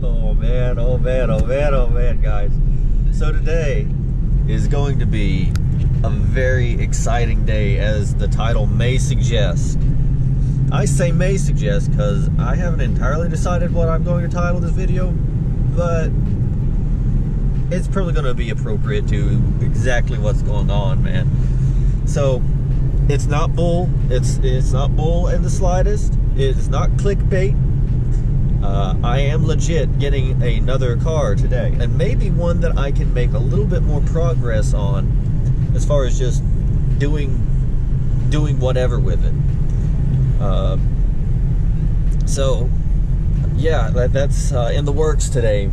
Oh man, oh man, oh man, oh man, guys. So today is going to be a very exciting day, as the title may suggest. I say may suggest because I haven't entirely decided what I'm going to title this video, but it's probably going to be appropriate to exactly what's going on, man. So it's not bull. It's not bull in the slightest. It's not clickbait. I am legit getting another car today, and maybe one that I can make a little bit more progress on, as far as just doing whatever with it. So yeah, that's in the works today.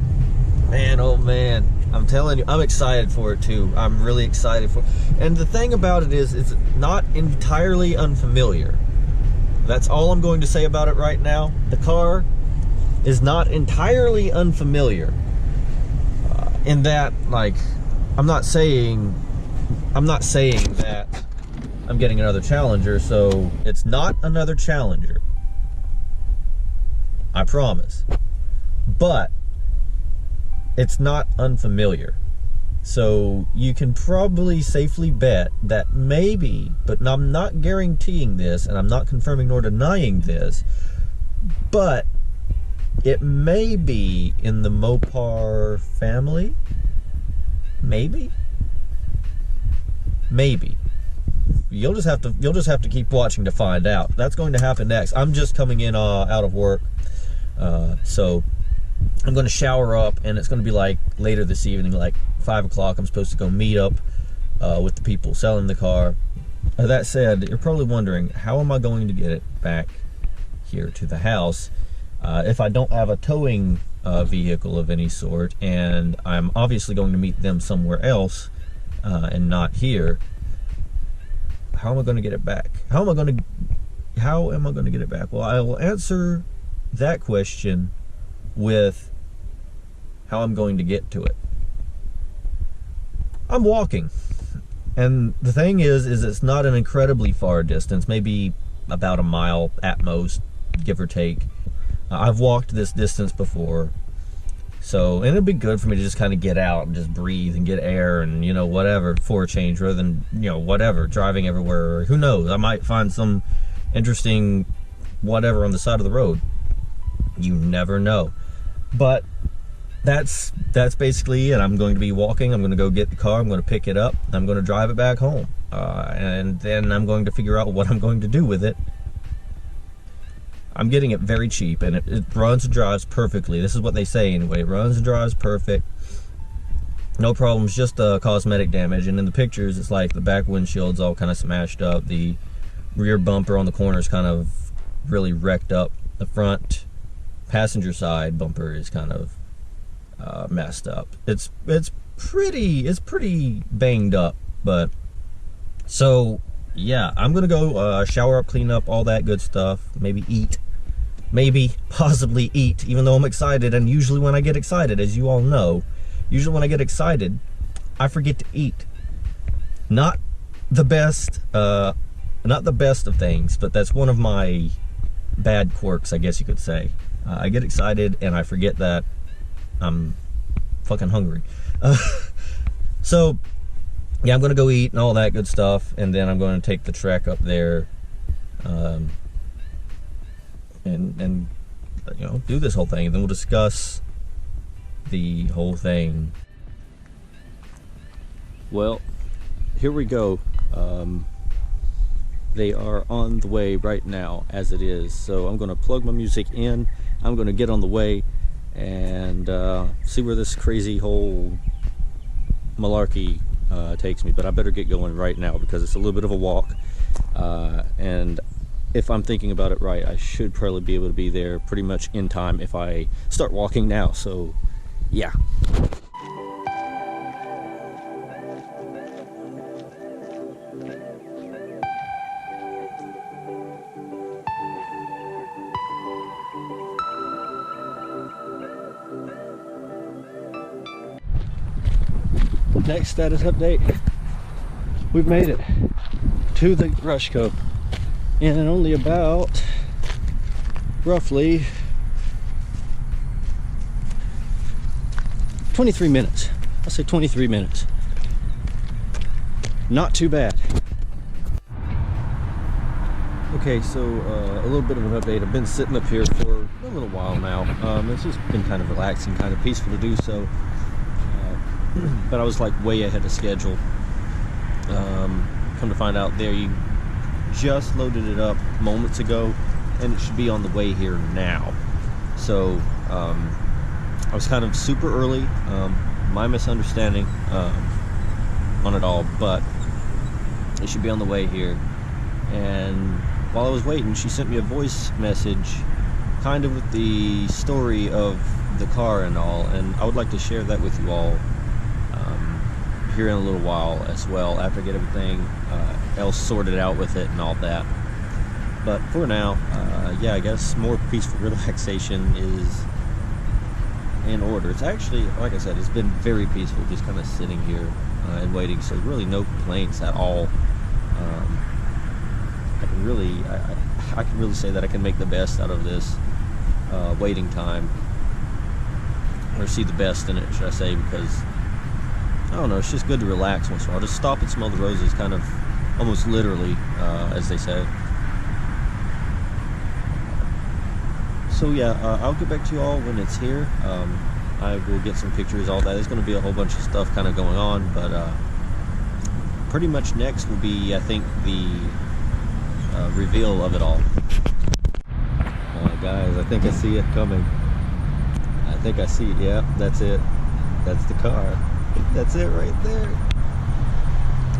Man, oh man, I'm telling you, I'm excited for it too. I'm really excited for it. And the thing about it is, it's not entirely unfamiliar. That's all I'm going to say about it right now. The car is not entirely unfamiliar, in that, like, I'm not saying that I'm getting another Challenger, so it's not another Challenger, I promise, but it's not unfamiliar. So you can probably safely bet that maybe, but I'm not guaranteeing this, and I'm not confirming nor denying this, but it may be in the Mopar family. Maybe. You'll just have to keep watching to find out. That's going to happen next. I'm just coming in out of work, so I'm going to shower up, and it's going to be like later this evening, like 5 o'clock. I'm supposed to go meet up with the people selling the car. That said, you're probably wondering, how am I going to get it back here to the house if I don't have a towing vehicle of any sort, and I'm obviously going to meet them somewhere else and not here? How am I going to get it back? How am I going to get it back? Well, I will answer that question with how I'm going to get to it. I'm walking, and the thing is it's not an incredibly far distance, maybe about a mile at most, give or take. I've walked this distance before, so, and it'd be good for me to just kind of get out and just breathe and get air and, you know, whatever, for a change, rather than, you know, whatever, driving everywhere. Who knows, I might find some interesting whatever on the side of the road. You never know. But that's basically it. I'm going to be walking. I'm going to go get the car. I'm going to pick it up. I'm going to drive it back home, and then I'm going to figure out what I'm going to do with it. I'm getting it very cheap, and it runs and drives perfectly. This is what they say anyway. It runs and drives perfect. No problems, just cosmetic damage. And in the pictures, it's like the back windshield's all kind of smashed up. The rear bumper on the corner is kind of really wrecked up. The front passenger side bumper is kind of messed up. It's pretty banged up. But so yeah, I'm gonna go shower up, clean up, all that good stuff. Maybe eat. Maybe possibly eat, even though I'm excited. And usually when I get excited, as you all know, when I get excited, I forget to eat. Not the best of things, but that's one of my bad quirks, I guess you could say. I get excited and I forget that I'm fucking hungry. So yeah, I'm gonna go eat and all that good stuff, and then I'm going to take the trek up there, and you know, do this whole thing, and then we'll discuss the whole thing. Well, here we go. They are on the way right now as it is, so I'm going to plug my music in. I'm going to get on the way and see where this crazy whole malarkey takes me. But I better get going right now because it's a little bit of a walk, and if I'm thinking about it right, I should probably be able to be there pretty much in time if I start walking now. So yeah. Next status update, we've made it. to the Rush Co in only about roughly 23 minutes. I'll say 23 minutes. Not too bad. Okay, so a little bit of an update. I've been sitting up here for a little while now. It's just been kind of relaxing, kind of peaceful to do so. But I was like way ahead of schedule. Come to find out, there you just loaded it up moments ago, and it should be on the way here now. So I was kind of super early. My misunderstanding on it all, but it should be on the way here. And while I was waiting, she sent me a voice message kind of with the story of the car and all, and I would like to share that with you all here in a little while as well, after I get everything else sorted out with it and all that. But for now, yeah, I guess more peaceful relaxation is in order. It's actually, like I said, it's been very peaceful, just kind of sitting here and waiting, so really no complaints at all. I can really say that I can make the best out of this waiting time, or see the best in it, should I say, because I don't know, it's just good to relax once in a while. Just stop and smell the roses, kind of almost literally, as they say. So yeah, I'll get back to you all when it's here. I will get some pictures, all that. There's going to be a whole bunch of stuff kind of going on, but pretty much next will be, I think, the reveal of it all. Guys, I think I see it coming. I think I see it. Yeah, that's it. That's the car. That's it right there.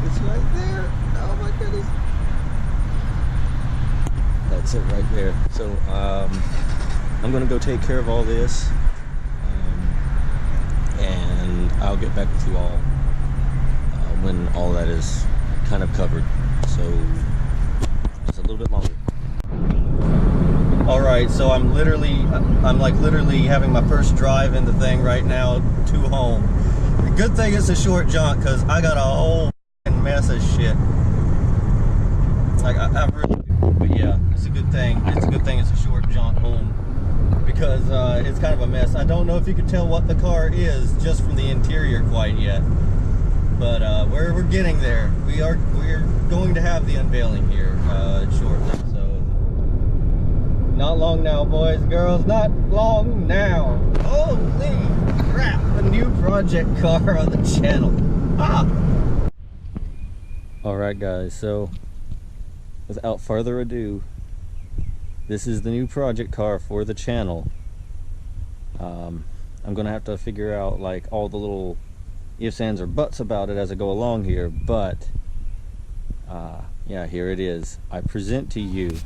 It's right there. Oh my goodness. That's it right there. So I'm gonna go take care of all this, and I'll get back with you all when all that is kind of covered. So just a little bit longer. All right, so I'm like literally having my first drive in the thing right now to home. The good thing it's a short jaunt, because I got a whole mess of shit. Like I really do. But yeah, it's a good thing. It's a good thing it's a short jaunt home, because it's kind of a mess. I don't know if you can tell what the car is just from the interior quite yet, but we're getting there. We're going to have the unveiling here shortly. So not long now, boys and girls. Not long now. Holy crap! A new project car on the channel. Ah! Alright guys, so without further ado, this is the new project car for the channel. I'm gonna have to figure out like all the little ifs, ands, or buts about it as I go along here, but yeah, here it is. I present to you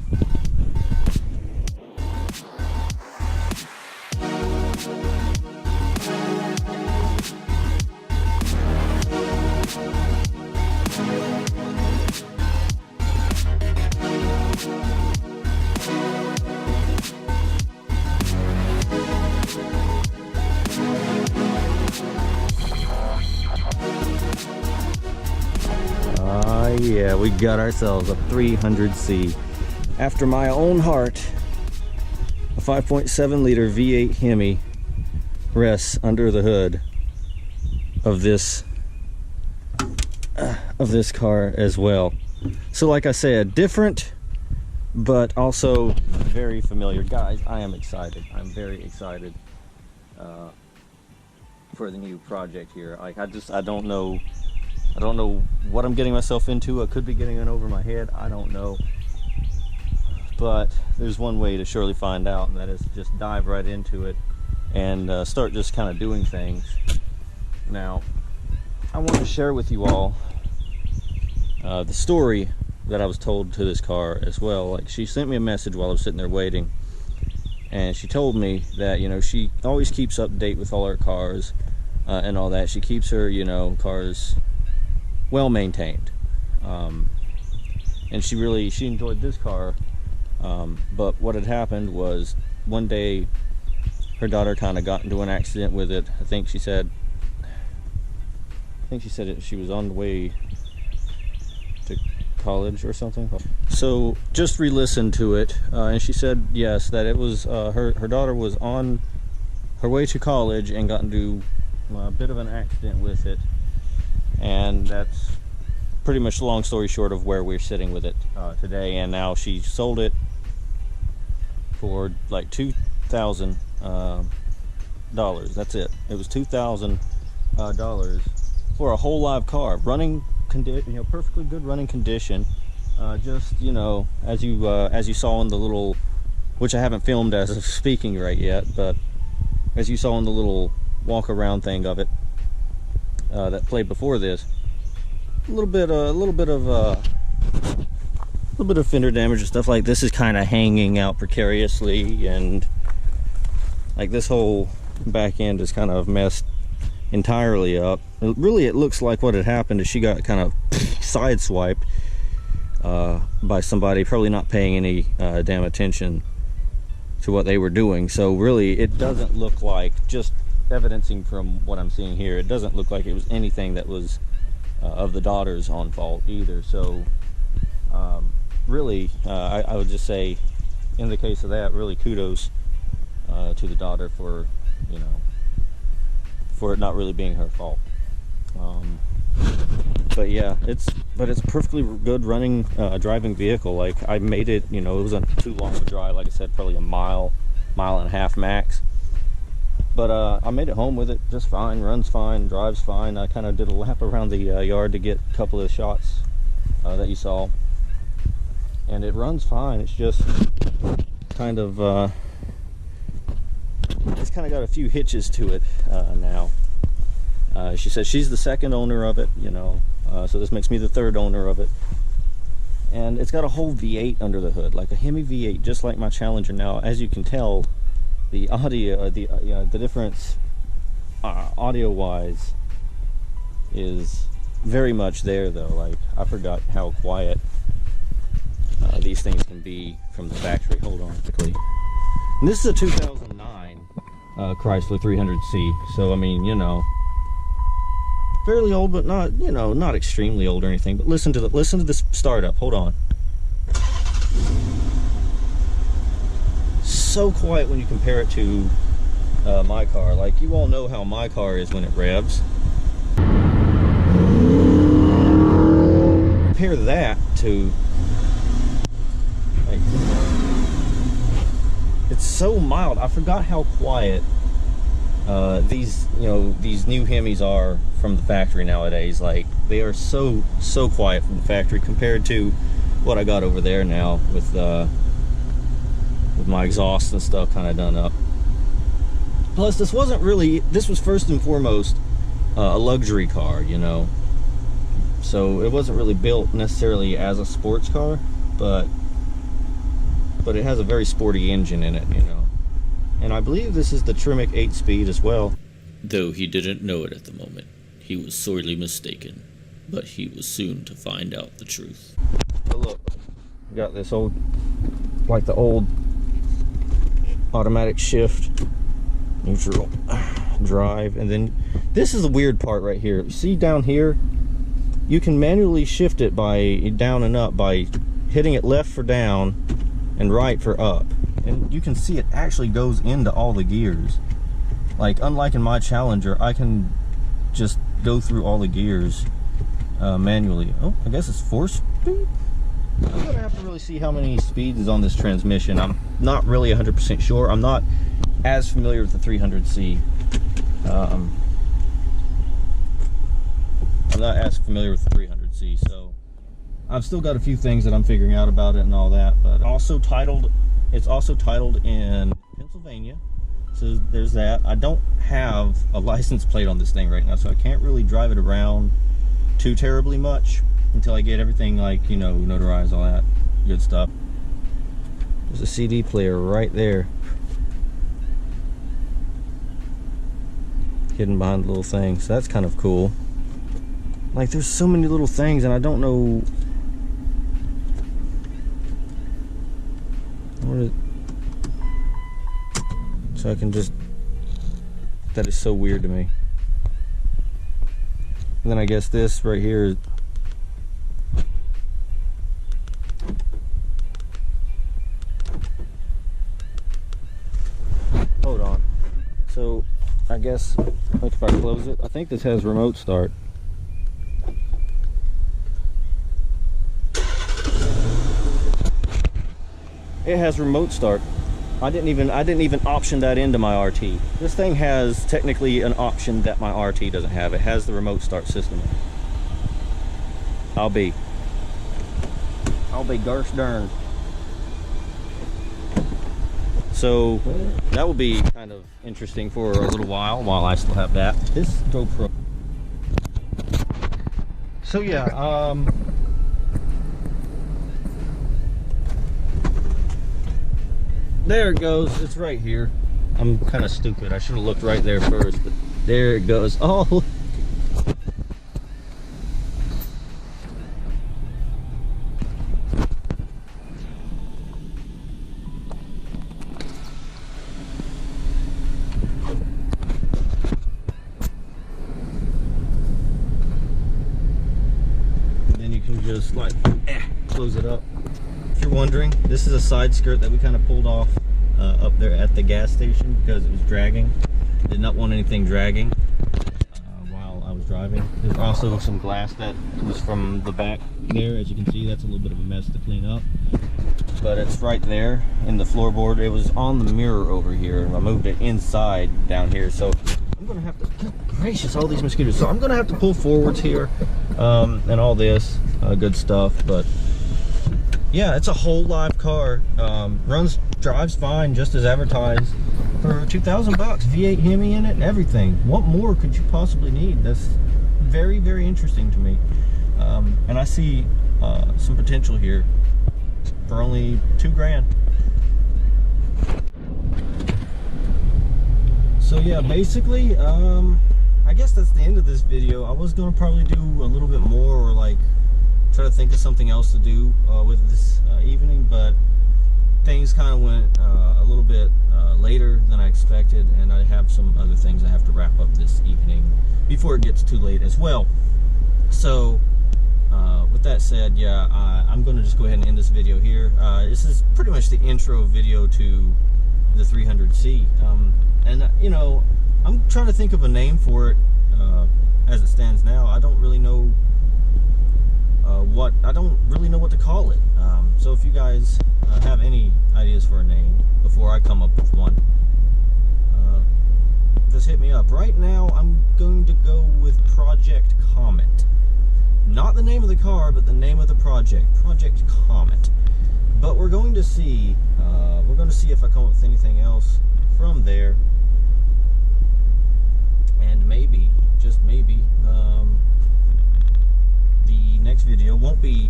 yeah, we got ourselves a 300C. After my own heart, a 5.7 liter V8 Hemi rests under the hood of this car as well. So like I said, different, but also very familiar. Guys, I am excited. I'm very excited for the new project here. Like I don't know what I'm getting myself into. I could be getting it over my head. I don't know. But there's one way to surely find out, and that is to just dive right into it and start just kind of doing things. Now, I want to share with you all the story that I was told to this car as well. Like, she sent me a message while I was sitting there waiting, and she told me that, you know, she always keeps up to date with all her cars and all that. She keeps her, you know, cars well maintained, and she enjoyed this car, but what had happened was one day her daughter kind of got into an accident with it. I think she said she was on the way to college or something. So just re-listened to it, and she said yes, that it was her daughter was on her way to college and got into a bit of an accident with it, and that's pretty much the long story short of where we're sitting with it today. And now she sold it for like $2,000. That's it. It was $2,000 for a whole live car, running perfectly good running condition. Just as you saw in the little, which I haven't filmed as of speaking right yet, but as you saw in the little walk around thing of it that played before this, a little bit of fender damage and stuff like this is kind of hanging out precariously, and like this whole back end is kind of messed entirely up. Really, it looks like what had happened is she got kind of sideswiped by somebody probably not paying any damn attention to what they were doing. So really, it doesn't look like, just evidencing from what I'm seeing here, it doesn't look like it was anything that was of the daughter's own fault either. So really, I would just say, in the case of that, really kudos to the daughter for for it not really being her fault. But yeah, it's a perfectly good running driving vehicle. Like, I made it, it wasn't too long of a drive, like I said, probably a mile and a half max, but I made it home with it just fine. Runs fine, drives fine. I kind of did a lap around the yard to get a couple of shots that you saw, and it runs fine. It's just kind of it's kind of got a few hitches to it now. She says she's the second owner of it, so this makes me the third owner of it. And it's got a whole V8 under the hood, like a Hemi V8, just like my Challenger. Now, as you can tell, the audio, the difference audio-wise is very much there, though. Like, I forgot how quiet these things can be from the factory. Hold on quickly. And this is a 2009 Chrysler 300C, so I mean, fairly old, but not, not extremely old or anything. But listen to this startup. Hold on. So quiet when you compare it to my car. Like, you all know how my car is when it revs. Compare that to, like, it's so mild. I forgot how quiet these new Hemis are from the factory nowadays. Like, they are so quiet from the factory compared to what I got over there now with my exhaust and stuff kind of done up. Plus, this was first and foremost a luxury car, so it wasn't really built necessarily as a sports car, but it has a very sporty engine in it, and I believe this is the Tremec 8-speed as well. Though he didn't know it at the moment, he was sorely mistaken, but he was soon to find out the truth. But look, we got this old, like the old automatic shift, neutral, drive, and then this is the weird part right here. See down here, you can manually shift it by down and up by hitting it left for down and right for up. And you can see it actually goes into all the gears. Like, unlike in my Challenger, I can just go through all the gears manually. Oh, I guess it's 4-speed? I'm gonna have to really see how many speeds is on this transmission. I'm not really 100% sure. I'm not as familiar with the 300C. I'm not as familiar with the 300C, so I've still got a few things that I'm figuring out about it and all that. But it's also titled in Pennsylvania, so there's that. I don't have a license plate on this thing right now, so I can't really drive it around too terribly much until I get everything, like, notarized, all that good stuff. There's a CD player right there, hidden behind the little thing, so that's kind of cool. Like, there's so many little things, and I don't know so I can just, that is so weird to me. And then I guess this right here gas. Like if I close it, I think this has remote start. It has remote start. I didn't even option that into my RT. This thing has technically an option that my RT doesn't have. It has the remote start system. I'll be gosh darn. So that will be kind of interesting for a little while I still have that. This GoPro. So yeah, there it goes. It's right here. I'm kind of stupid. I should have looked right there first, but there it goes. Oh. Just like close it up. If you're wondering, this is a side skirt that we kind of pulled off up there at the gas station because it was dragging. Did not want anything dragging while I was driving. There's also some glass that was from the back there. As you can see, that's a little bit of a mess to clean up, but it's right there in the floorboard. It was on the mirror over here. I moved it inside down here, so I'm gonna have to, good gracious, all these mosquitoes. So I'm gonna have to pull forwards here and all this good stuff. But yeah, it's a whole live car. Drives fine, just as advertised, for 2,000 bucks. V8 Hemi in it and everything. What more could you possibly need? That's very, very interesting to me. And I see some potential here for only $2,000. So yeah, basically, I guess that's the end of this video. I was gonna probably do a little bit more, or like try to think of something else to do with this evening, but things kind of went a little bit later than I expected, and I have some other things I have to wrap up this evening before it gets too late as well. So with that said, yeah, I'm gonna just go ahead and end this video here. This is pretty much the intro video to the 300C, and you know, I'm trying to think of a name for it as it stands now. I don't really know what to call it. So if you guys have any ideas for a name before I come up with one, just hit me up. Right now, I'm going to go with Project Comet. Not the name of the car, but the name of the project, Project Comet. But we're going to see. We're going to see if I come up with anything else from there, and maybe, just maybe, the next video won't be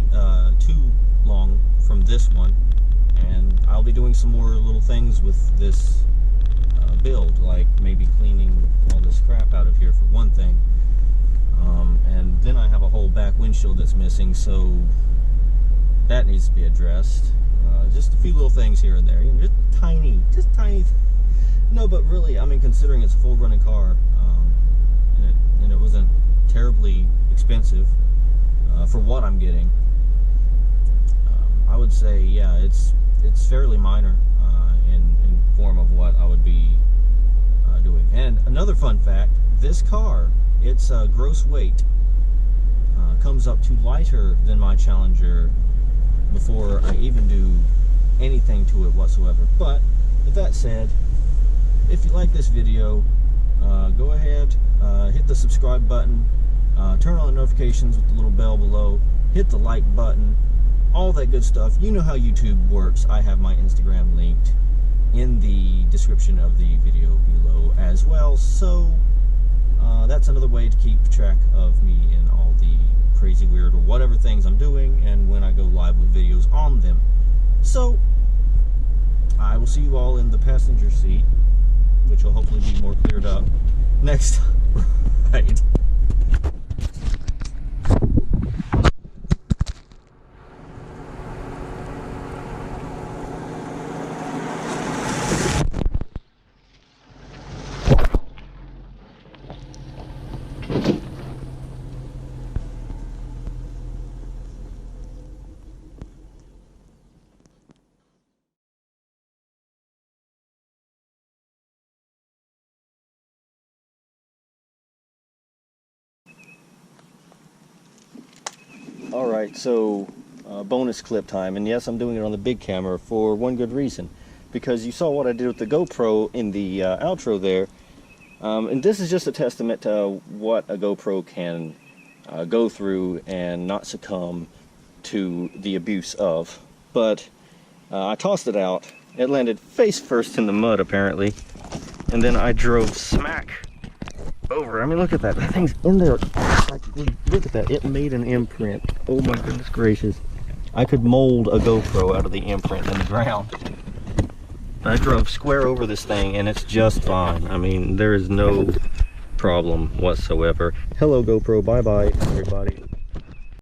too long from this one, and I'll be doing some more little things with this build, like maybe cleaning all this crap out of here for one thing, and then I have a whole back windshield that's missing, so that needs to be addressed. Just a few little things here and there, you know, just tiny. No, but really, I mean, considering it's a full running car, and it wasn't terribly expensive for what I'm getting, I would say, yeah, it's fairly minor in form of what I would be doing. And another fun fact: this car, its gross weight comes up to lighter than my Challenger before I even do anything to it whatsoever. But with that said, if you like this video, go ahead, hit the subscribe button, turn on the notifications with the little bell below, hit the like button, all that good stuff. You know how YouTube works. I have my Instagram linked in the description of the video below as well, so that's another way to keep track of me and all the crazy, weird, or whatever things I'm doing, and when I go live with videos on them. So I will see you all in the passenger seat, which will hopefully be more cleared up next time. Right. All right, so bonus clip time, and yes, I'm doing it on the big camera for one good reason, because you saw what I did with the GoPro in the outro there, and this is just a testament to what a GoPro can go through and not succumb to the abuse of. But I tossed it out. It landed face first in the mud apparently, and then I drove smack over. I mean, look at that. That thing's in there. Like, look at that. It made an imprint. Oh my goodness gracious. I could mold a GoPro out of the imprint in the ground. I drove square over this thing and it's just fine. I mean, there is no problem whatsoever. Hello GoPro. Bye bye everybody.